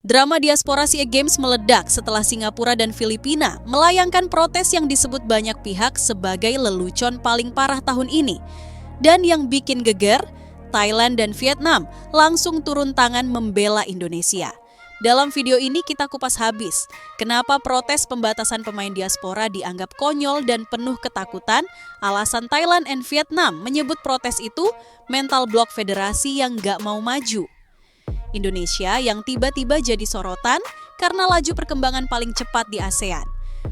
Drama diaspora SEA Games meledak setelah Singapura dan Filipina melayangkan protes yang disebut banyak pihak sebagai lelucon paling parah tahun ini. Dan yang bikin geger, Thailand dan Vietnam langsung turun tangan membela Indonesia. Dalam video ini kita kupas habis, kenapa protes pembatasan pemain diaspora dianggap konyol dan penuh ketakutan, alasan Thailand dan Vietnam menyebut protes itu mental block federasi yang gak mau maju. Indonesia yang tiba-tiba jadi sorotan karena laju perkembangan paling cepat di ASEAN.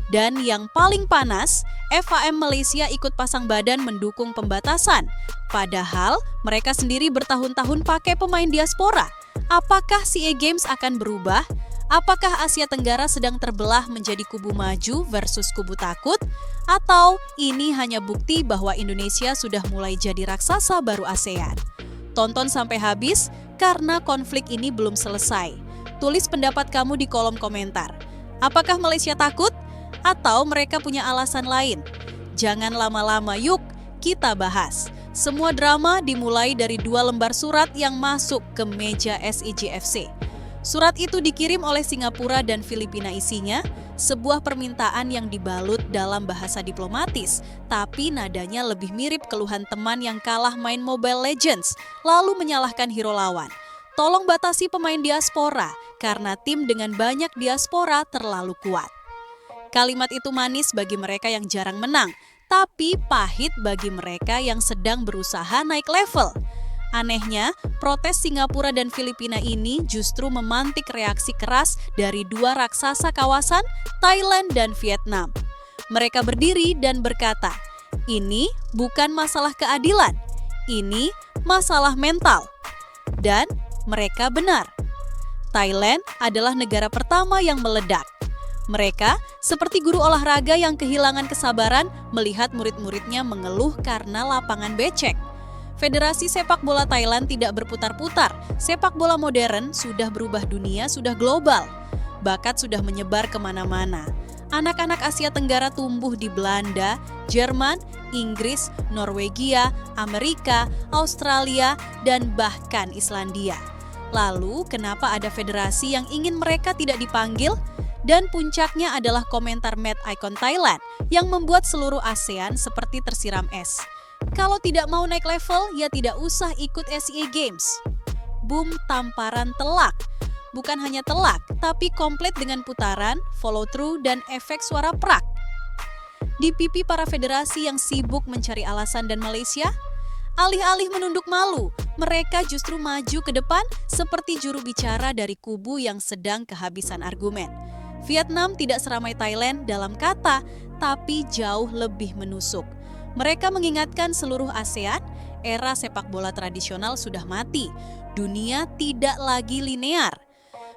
Dan yang paling panas, FAM Malaysia ikut pasang badan mendukung pembatasan. Padahal mereka sendiri bertahun-tahun pakai pemain diaspora. Apakah SEA Games akan berubah? Apakah Asia Tenggara sedang terbelah menjadi kubu maju versus kubu takut? Atau ini hanya bukti bahwa Indonesia sudah mulai jadi raksasa baru ASEAN? Tonton sampai habis karena konflik ini belum selesai. Tulis pendapat kamu di kolom komentar. Apakah Malaysia takut? Atau mereka punya alasan lain? Jangan lama-lama, yuk kita bahas. Semua drama dimulai dari 2 lembar surat yang masuk ke meja SIGFC. Surat itu dikirim oleh Singapura dan Filipina, isinya sebuah permintaan yang dibalut dalam bahasa diplomatis, tapi nadanya lebih mirip keluhan teman yang kalah main Mobile Legends, lalu menyalahkan hero lawan. Tolong batasi pemain diaspora, karena tim dengan banyak diaspora terlalu kuat. Kalimat itu manis bagi mereka yang jarang menang, tapi pahit bagi mereka yang sedang berusaha naik level. Anehnya, protes Singapura dan Filipina ini justru memantik reaksi keras dari 2 raksasa kawasan, Thailand dan Vietnam. Mereka berdiri dan berkata, ini bukan masalah keadilan, ini masalah mental. Dan mereka benar. Thailand adalah negara pertama yang meledak. Mereka seperti guru olahraga yang kehilangan kesabaran melihat murid-muridnya mengeluh karena lapangan becek. Federasi sepak bola Thailand tidak berputar-putar. Sepak bola modern sudah berubah dunia, sudah global. Bakat sudah menyebar kemana-mana. Anak-anak Asia Tenggara tumbuh di Belanda, Jerman, Inggris, Norwegia, Amerika, Australia, dan bahkan Islandia. Lalu, kenapa ada federasi yang ingin mereka tidak dipanggil? Dan puncaknya adalah komentar Mad Icon Thailand yang membuat seluruh ASEAN seperti tersiram es. Kalau tidak mau naik level, ya tidak usah ikut SEA Games. Boom tamparan telak. Bukan hanya telak, tapi komplit dengan putaran, follow through, dan efek suara prak. Di pipi para federasi yang sibuk mencari alasan dan Malaysia, alih-alih menunduk malu, mereka justru maju ke depan seperti juru bicara dari kubu yang sedang kehabisan argumen. Vietnam tidak seramai Thailand dalam kata, tapi jauh lebih menusuk. Mereka mengingatkan seluruh ASEAN, era sepak bola tradisional sudah mati. Dunia tidak lagi linear.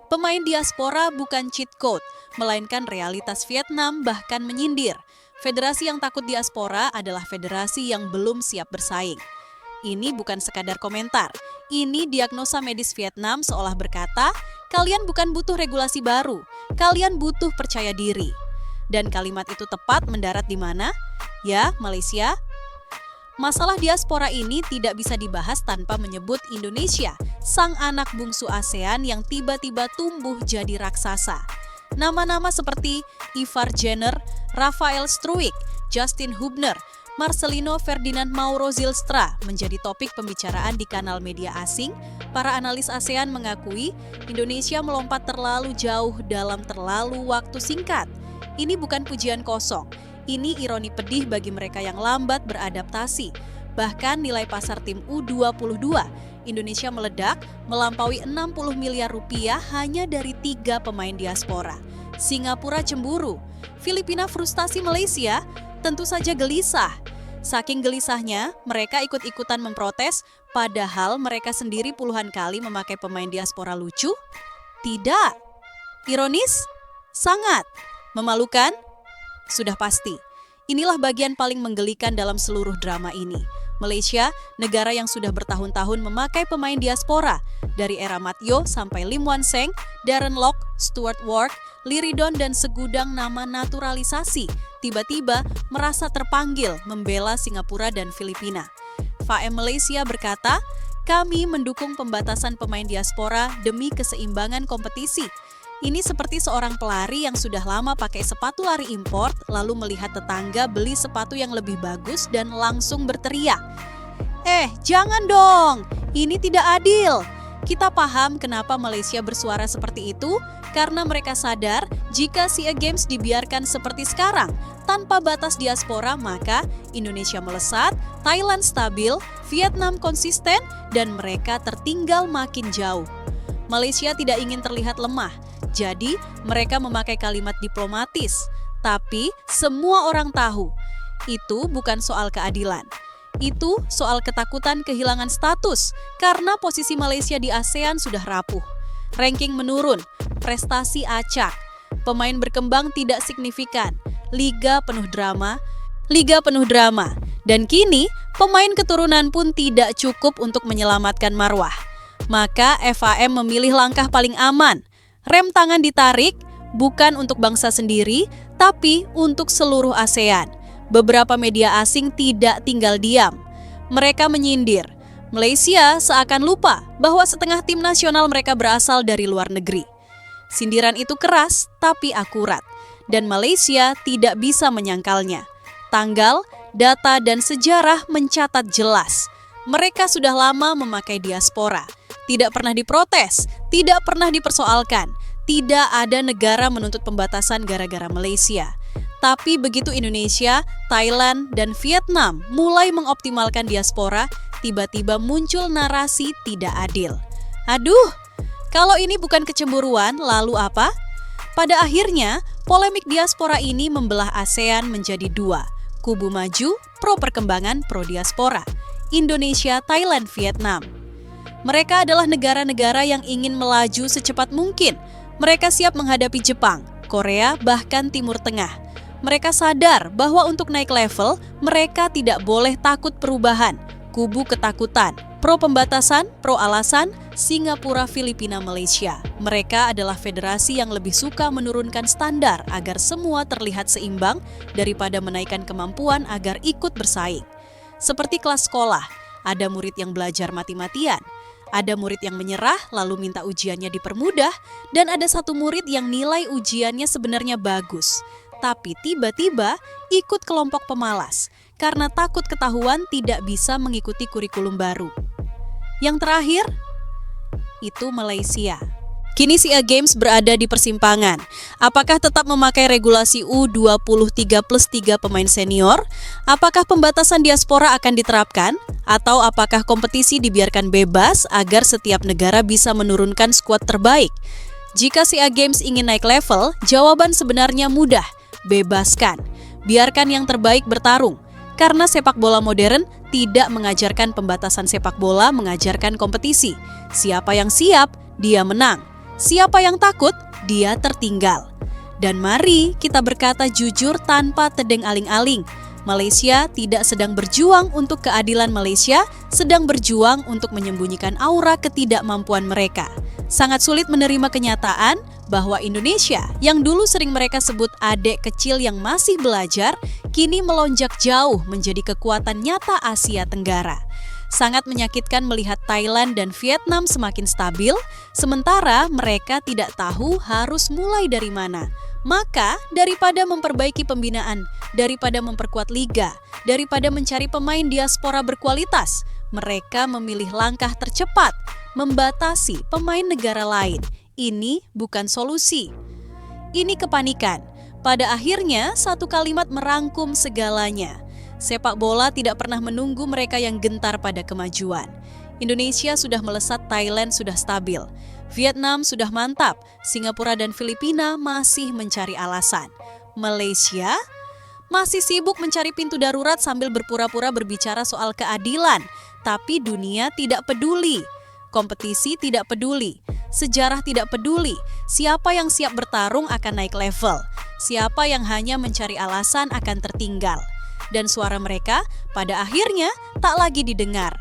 Pemain diaspora bukan cheat code, melainkan realitas Vietnam bahkan menyindir. Federasi yang takut diaspora adalah federasi yang belum siap bersaing. Ini bukan sekadar komentar. Ini diagnosa medis Vietnam seolah berkata, kalian bukan butuh regulasi baru, kalian butuh percaya diri. Dan kalimat itu tepat mendarat di mana? Ya, Malaysia. Masalah diaspora ini tidak bisa dibahas tanpa menyebut Indonesia, sang anak bungsu ASEAN yang tiba-tiba tumbuh jadi raksasa. Nama-nama seperti Ivar Jenner, Rafael Struijk, Justin Hubner, Marcelino Ferdinand Mauro Zylstra menjadi topik pembicaraan di kanal media asing. Para analis ASEAN mengakui Indonesia melompat terlalu jauh dalam terlalu waktu singkat. Ini bukan pujian kosong. Ini ironi pedih bagi mereka yang lambat beradaptasi. Bahkan nilai pasar tim U22 Indonesia meledak melampaui 60 miliar rupiah hanya dari 3 pemain diaspora. Singapura cemburu, Filipina frustasi Malaysia, tentu saja gelisah. Saking gelisahnya, mereka ikut-ikutan memprotes, padahal mereka sendiri puluhan kali memakai pemain diaspora lucu. Tidak. Ironis? Sangat. Memalukan? Sudah pasti. Inilah bagian paling menggelikan dalam seluruh drama ini. Malaysia, negara yang sudah bertahun-tahun memakai pemain diaspora, dari era Matyo sampai Lim Wan Seng, Darren Lock, Stuart Ward, Liridon dan segudang nama naturalisasi, tiba-tiba merasa terpanggil membela Singapura dan Filipina. FAM Malaysia berkata, Kami mendukung pembatasan pemain diaspora demi keseimbangan kompetisi. Ini seperti seorang pelari yang sudah lama pakai sepatu lari import, lalu melihat tetangga beli sepatu yang lebih bagus dan langsung berteriak, jangan dong, ini tidak adil." Kita paham kenapa Malaysia bersuara seperti itu, karena mereka sadar jika SEA Games dibiarkan seperti sekarang, tanpa batas diaspora, maka Indonesia melesat, Thailand stabil, Vietnam konsisten, dan mereka tertinggal makin jauh. Malaysia tidak ingin terlihat lemah, jadi mereka memakai kalimat diplomatis. Tapi semua orang tahu, itu bukan soal keadilan. Itu soal ketakutan kehilangan status karena posisi Malaysia di ASEAN sudah rapuh. Ranking menurun, prestasi acak, pemain berkembang tidak signifikan, liga penuh drama, dan kini pemain keturunan pun tidak cukup untuk menyelamatkan marwah. Maka FAM memilih langkah paling aman. Rem tangan ditarik, bukan untuk bangsa sendiri, tapi untuk seluruh ASEAN. Beberapa media asing tidak tinggal diam. Mereka menyindir, Malaysia seakan lupa bahwa setengah tim nasional mereka berasal dari luar negeri. Sindiran itu keras tapi akurat, dan Malaysia tidak bisa menyangkalnya. Tanggal, data, dan sejarah mencatat jelas. Mereka sudah lama memakai diaspora. Tidak pernah diprotes, tidak pernah dipersoalkan. Tidak ada negara menuntut pembatasan gara-gara Malaysia. Tapi begitu Indonesia, Thailand, dan Vietnam mulai mengoptimalkan diaspora, tiba-tiba muncul narasi tidak adil. Aduh, kalau ini bukan kecemburuan, lalu apa? Pada akhirnya, polemik diaspora ini membelah ASEAN menjadi dua. Kubu maju, pro perkembangan, pro diaspora. Indonesia, Thailand, Vietnam. Mereka adalah negara-negara yang ingin melaju secepat mungkin. Mereka siap menghadapi Jepang, Korea, bahkan Timur Tengah. Mereka sadar bahwa untuk naik level, mereka tidak boleh takut perubahan. Kubu ketakutan, pro pembatasan, pro alasan, Singapura, Filipina, Malaysia. Mereka adalah federasi yang lebih suka menurunkan standar agar semua terlihat seimbang daripada menaikkan kemampuan agar ikut bersaing. Seperti kelas sekolah, ada murid yang belajar mati-matian. Ada murid yang menyerah lalu minta ujiannya dipermudah, dan ada satu murid yang nilai ujiannya sebenarnya bagus, tapi tiba-tiba ikut kelompok pemalas karena takut ketahuan tidak bisa mengikuti kurikulum baru. Yang terakhir, itu Malaysia. Kini SEA Games berada di persimpangan. Apakah tetap memakai regulasi U23+3 pemain senior? Apakah pembatasan diaspora akan diterapkan? Atau apakah kompetisi dibiarkan bebas agar setiap negara bisa menurunkan skuad terbaik? Jika SEA Games ingin naik level, jawaban sebenarnya mudah. Bebaskan. Biarkan yang terbaik bertarung. Karena sepak bola modern tidak mengajarkan pembatasan sepak bola, mengajarkan kompetisi. Siapa yang siap, dia menang. Siapa yang takut, dia tertinggal. Dan mari kita berkata jujur tanpa tedeng aling-aling. Malaysia tidak sedang berjuang untuk keadilan Malaysia, sedang berjuang untuk menyembunyikan aura ketidakmampuan mereka. Sangat sulit menerima kenyataan bahwa Indonesia, yang dulu sering mereka sebut adik kecil yang masih belajar, kini melonjak jauh menjadi kekuatan nyata Asia Tenggara. Sangat menyakitkan melihat Thailand dan Vietnam semakin stabil, sementara mereka tidak tahu harus mulai dari mana. Maka, daripada memperbaiki pembinaan, daripada memperkuat liga, daripada mencari pemain diaspora berkualitas, mereka memilih langkah tercepat, membatasi pemain negara lain. Ini bukan solusi. Ini kepanikan. Pada akhirnya, satu kalimat merangkum segalanya. Sepak bola tidak pernah menunggu mereka yang gentar pada kemajuan. Indonesia sudah melesat, Thailand sudah stabil. Vietnam sudah mantap, Singapura dan Filipina masih mencari alasan. Malaysia masih sibuk mencari pintu darurat sambil berpura-pura berbicara soal keadilan. Tapi dunia tidak peduli. Kompetisi tidak peduli. Sejarah tidak peduli. Siapa yang siap bertarung akan naik level. Siapa yang hanya mencari alasan akan tertinggal. Dan suara mereka pada akhirnya tak lagi didengar.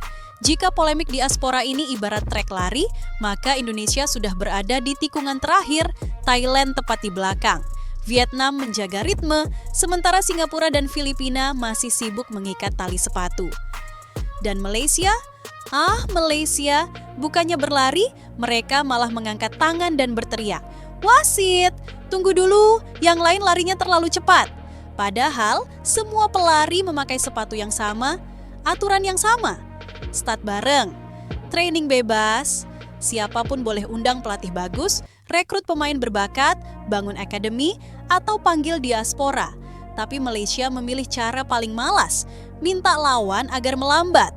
Jika polemik diaspora ini ibarat trek lari, maka Indonesia sudah berada di tikungan terakhir, Thailand tepat di belakang. Vietnam menjaga ritme, sementara Singapura dan Filipina masih sibuk mengikat tali sepatu. Dan Malaysia Ah, Malaysia, bukannya berlari, mereka malah mengangkat tangan dan berteriak, "Wasit, tunggu dulu, yang lain larinya terlalu cepat." Padahal semua pelari memakai sepatu yang sama, aturan yang sama, start bareng, training bebas, siapapun boleh undang pelatih bagus, rekrut pemain berbakat, bangun akademi, atau panggil diaspora. Tapi Malaysia memilih cara paling malas, minta lawan agar melambat.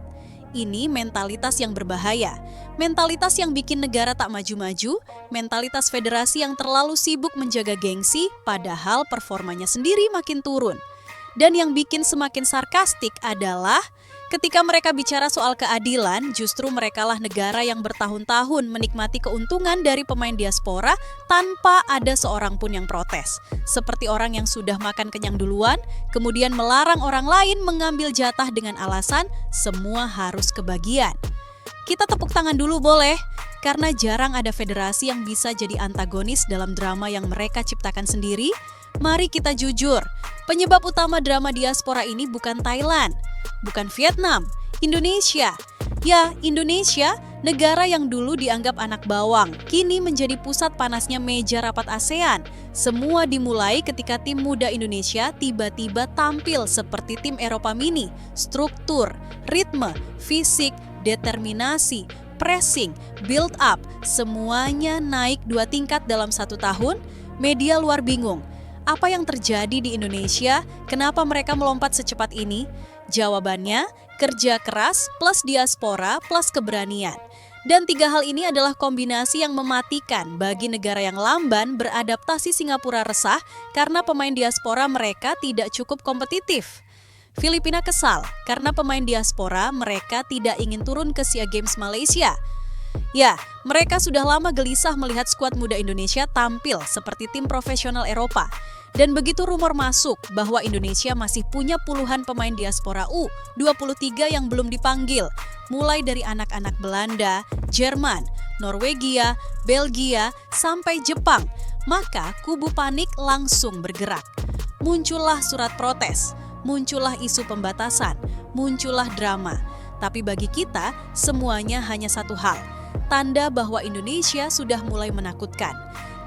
Ini mentalitas yang berbahaya, mentalitas yang bikin negara tak maju-maju, mentalitas federasi yang terlalu sibuk menjaga gengsi, padahal performanya sendiri makin turun. Dan yang bikin semakin sarkastik adalah ketika mereka bicara soal keadilan, justru merekalah negara yang bertahun-tahun menikmati keuntungan dari pemain diaspora tanpa ada seorang pun yang protes. Seperti orang yang sudah makan kenyang duluan, kemudian melarang orang lain mengambil jatah dengan alasan semua harus kebagian. Kita tepuk tangan dulu boleh, karena jarang ada federasi yang bisa jadi antagonis dalam drama yang mereka ciptakan sendiri. Mari kita jujur, penyebab utama drama diaspora ini bukan Thailand, bukan Vietnam, Indonesia. Ya, Indonesia, negara yang dulu dianggap anak bawang, kini menjadi pusat panasnya meja rapat ASEAN. Semua dimulai ketika tim muda Indonesia tiba-tiba tampil seperti tim Eropa mini. Struktur, ritme, fisik, determinasi, pressing, build up, semuanya naik 2 tingkat dalam 1 tahun. Media luar bingung. Apa yang terjadi di Indonesia? Kenapa mereka melompat secepat ini? Jawabannya, kerja keras plus diaspora plus keberanian. Dan 3 hal ini adalah kombinasi yang mematikan bagi negara yang lamban beradaptasi. Singapura resah karena pemain diaspora mereka tidak cukup kompetitif. Filipina kesal karena pemain diaspora mereka tidak ingin turun ke SEA Games Malaysia. Ya, mereka sudah lama gelisah melihat skuad muda Indonesia tampil seperti tim profesional Eropa. Dan begitu rumor masuk bahwa Indonesia masih punya puluhan pemain diaspora U23 yang belum dipanggil, mulai dari anak-anak Belanda, Jerman, Norwegia, Belgia, sampai Jepang, maka kubu panik langsung bergerak. Muncullah surat protes, muncullah isu pembatasan, muncullah drama. Tapi bagi kita, semuanya hanya satu hal, tanda bahwa Indonesia sudah mulai menakutkan.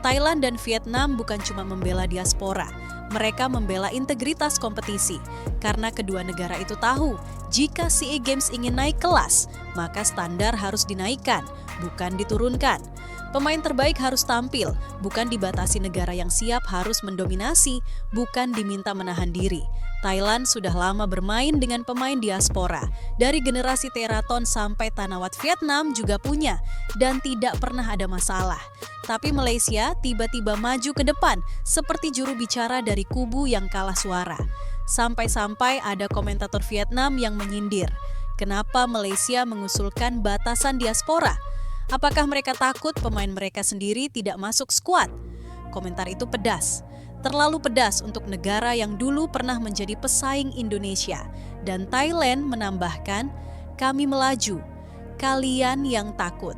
Thailand dan Vietnam bukan cuma membela diaspora, mereka membela integritas kompetisi. Karena kedua negara itu tahu, jika SEA Games ingin naik kelas, maka standar harus dinaikkan, bukan diturunkan. Pemain terbaik harus tampil, bukan dibatasi negara yang siap harus mendominasi, bukan diminta menahan diri. Thailand sudah lama bermain dengan pemain diaspora. Dari generasi Teraton sampai Tanawat Vietnam juga punya, dan tidak pernah ada masalah. Tapi Malaysia tiba-tiba maju ke depan, seperti juru bicara dari kubu yang kalah suara. Sampai-sampai ada komentator Vietnam yang menyindir, kenapa Malaysia mengusulkan batasan diaspora? Apakah mereka takut pemain mereka sendiri tidak masuk skuad? Komentar itu pedas. Terlalu pedas untuk negara yang dulu pernah menjadi pesaing Indonesia. Dan Thailand menambahkan, kami melaju, kalian yang takut.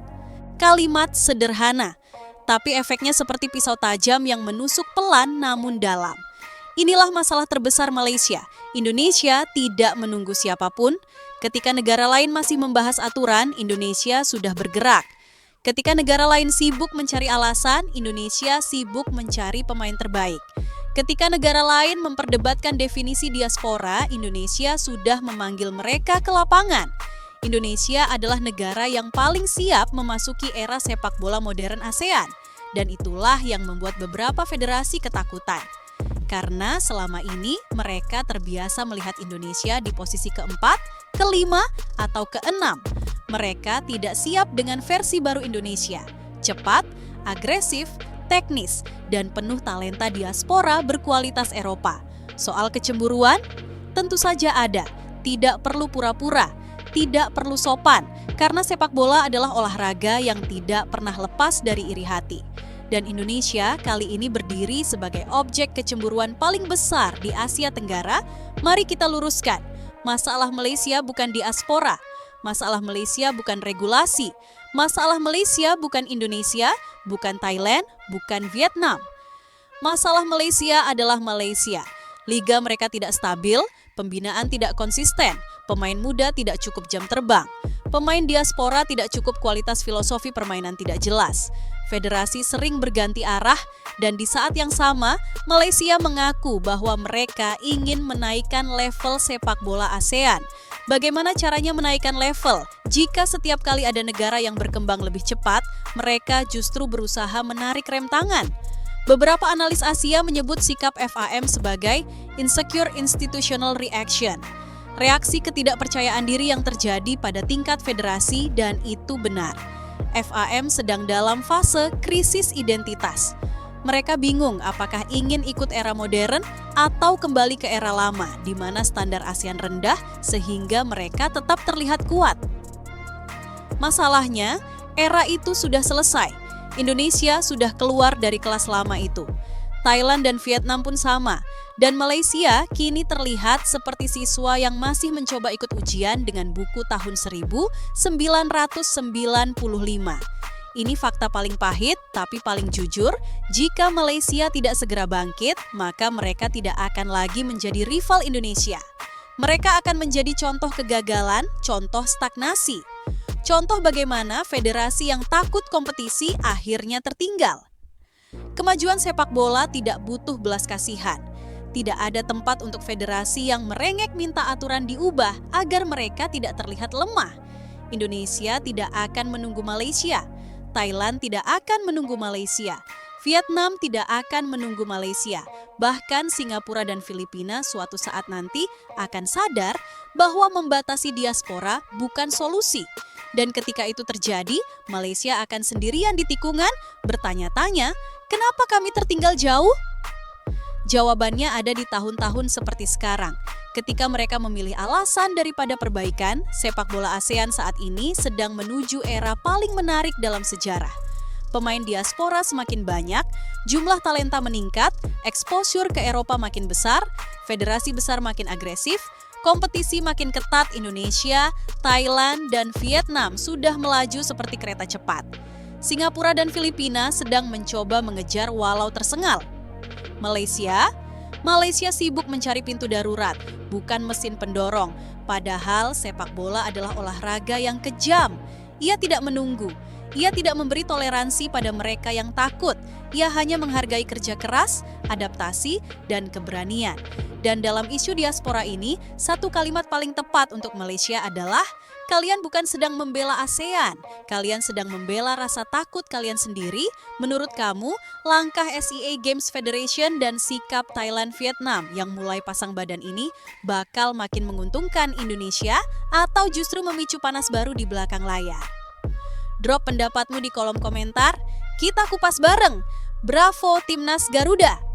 Kalimat sederhana, tapi efeknya seperti pisau tajam yang menusuk pelan namun dalam. Inilah masalah terbesar Malaysia. Indonesia tidak menunggu siapapun. Ketika negara lain masih membahas aturan, Indonesia sudah bergerak. Ketika negara lain sibuk mencari alasan, Indonesia sibuk mencari pemain terbaik. Ketika negara lain memperdebatkan definisi diaspora, Indonesia sudah memanggil mereka ke lapangan. Indonesia adalah negara yang paling siap memasuki era sepak bola modern ASEAN. Dan itulah yang membuat beberapa federasi ketakutan. Karena selama ini mereka terbiasa melihat Indonesia di posisi keempat, kelima, atau keenam. Mereka tidak siap dengan versi baru Indonesia. Cepat, agresif, teknis, dan penuh talenta diaspora berkualitas Eropa. Soal kecemburuan? Tentu saja ada. Tidak perlu pura-pura, tidak perlu sopan, karena sepak bola adalah olahraga yang tidak pernah lepas dari iri hati. Dan Indonesia kali ini berdiri sebagai objek kecemburuan paling besar di Asia Tenggara. Mari kita luruskan, masalah Malaysia bukan diaspora, masalah Malaysia bukan regulasi, masalah Malaysia bukan Indonesia, bukan Thailand, bukan Vietnam. Masalah Malaysia adalah Malaysia. Liga mereka tidak stabil, pembinaan tidak konsisten, pemain muda tidak cukup jam terbang. Pemain diaspora tidak cukup kualitas filosofi permainan tidak jelas. Federasi sering berganti arah dan di saat yang sama, Malaysia mengaku bahwa mereka ingin menaikkan level sepak bola ASEAN. Bagaimana caranya menaikkan level? Jika setiap kali ada negara yang berkembang lebih cepat, mereka justru berusaha menarik rem tangan. Beberapa analis Asia menyebut sikap FAM sebagai insecure institutional reaction. Reaksi ketidakpercayaan diri yang terjadi pada tingkat federasi dan itu benar. FAM sedang dalam fase krisis identitas. Mereka bingung apakah ingin ikut era modern atau kembali ke era lama di mana standar ASEAN rendah sehingga mereka tetap terlihat kuat. Masalahnya, era itu sudah selesai. Indonesia sudah keluar dari kelas lama itu. Thailand dan Vietnam pun sama. Dan Malaysia kini terlihat seperti siswa yang masih mencoba ikut ujian dengan buku tahun 1995. Ini fakta paling pahit, tapi paling jujur, jika Malaysia tidak segera bangkit, maka mereka tidak akan lagi menjadi rival Indonesia. Mereka akan menjadi contoh kegagalan, contoh stagnasi. Contoh bagaimana federasi yang takut kompetisi akhirnya tertinggal. Kemajuan sepak bola tidak butuh belas kasihan. Tidak ada tempat untuk federasi yang merengek minta aturan diubah agar mereka tidak terlihat lemah. Indonesia tidak akan menunggu Malaysia. Thailand tidak akan menunggu Malaysia. Vietnam tidak akan menunggu Malaysia. Bahkan Singapura dan Filipina suatu saat nanti akan sadar bahwa membatasi diaspora bukan solusi. Dan ketika itu terjadi, Malaysia akan sendirian di tikungan bertanya-tanya, kenapa kami tertinggal jauh? Jawabannya ada di tahun-tahun seperti sekarang. Ketika mereka memilih alasan daripada perbaikan, sepak bola ASEAN saat ini sedang menuju era paling menarik dalam sejarah. Pemain diaspora semakin banyak, jumlah talenta meningkat, exposure ke Eropa makin besar, federasi besar makin agresif, kompetisi makin ketat. Indonesia, Thailand, dan Vietnam sudah melaju seperti kereta cepat. Singapura dan Filipina sedang mencoba mengejar walau tersengal. Malaysia sibuk mencari pintu darurat, bukan mesin pendorong. Padahal sepak bola adalah olahraga yang kejam. Ia tidak menunggu. Ia tidak memberi toleransi pada mereka yang takut. Ia hanya menghargai kerja keras, adaptasi, dan keberanian. Dan dalam isu diaspora ini, satu kalimat paling tepat untuk Malaysia adalah, kalian bukan sedang membela ASEAN, kalian sedang membela rasa takut kalian sendiri. Menurut kamu, langkah SEA Games Federation dan sikap Thailand Vietnam yang mulai pasang badan ini bakal makin menguntungkan Indonesia atau justru memicu panas baru di belakang layar? Drop pendapatmu di kolom komentar, kita kupas bareng. Bravo Timnas Garuda!